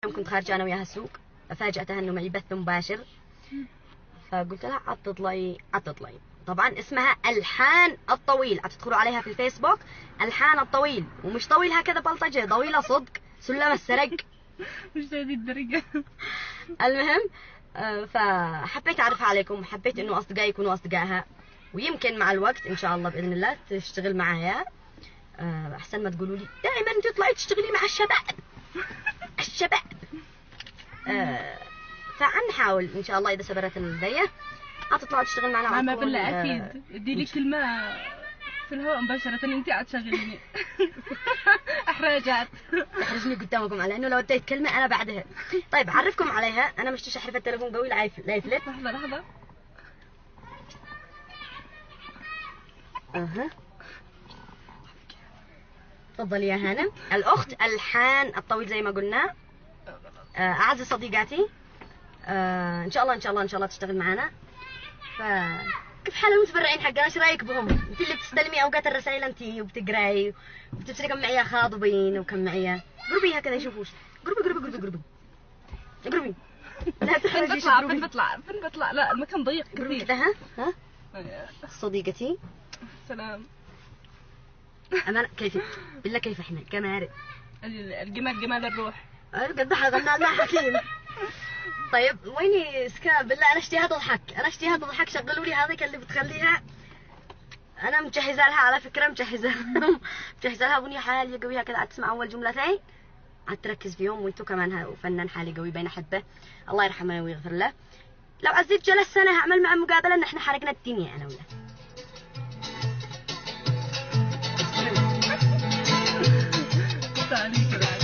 يوم كنت خارجة أنا وياها السوق، فاجأتها إنه معي بث مباشر، فقلت لها عتطلعي. طبعا اسمها ألحان الطويل، هتدخلوا عليها في الفيسبوك ألحان الطويل، ومش طويل هكذا بلطجة، طويلة صدق سلم السرق. مش هذه الدرجة. المهم فحبيت أعرف عليكم، حبيت إنه أصدقائي يكونوا أصدقائها، ويمكن مع الوقت إن شاء الله بإذن الله تشتغل معايا. أحسن ما تقولوا لي دائما تطلعي تشتغلي مع الشباب. فنحاول إن شاء الله إذا سبرت الدية هتطلع تشتغل معنا. عما بالله أكيد ادي لي كلمة في الهواء مباشرة، انت هتشغليني. احراجات احرجني قدامكم على انه لو اديت كلمة انا بعدها. طيب اعرفكم عليها، انا مش تشحرف التليفون قوي لا يفلت. لحظة تفضلي يا هانم. الاخت الحان الطويل زي ما قلنا، اعز صديقاتي، ان شاء الله تشتغل معنا. كيف حال المتبرعين حقنا؟ ايش رايك بهم؟ انت اللي بتستلمي اوقات الرسائل انت وبتقراي وبتبصري كم معي خاطبين وكم معي قربي هكذا يشوفوش. قربي لا تخرجي. فين بطلع لا المكان ضيق قربي كثير كذا. ها صديقتي سلام. أمانة كيفك؟ بالله كيف احنا كمارد؟ الجمال الروح. قد غنى حكيم. طيب ويني سكان؟ بالله انا اشتيها تضحك، شغلوا لي هذيك اللي بتخليها. انا مجهزه لها على فكره، مجهزه لها اغنيه حاليه قويه كذا، تسمع اول جملتين تركز فيهم، وانتو كمان وفنان حالي قوي بين احبه الله يرحمه ويغفر له. لو عزيز جلس سنه هعمل معه مقابله ان احنا حرقنا الدنيا انا وياه. تعالي كده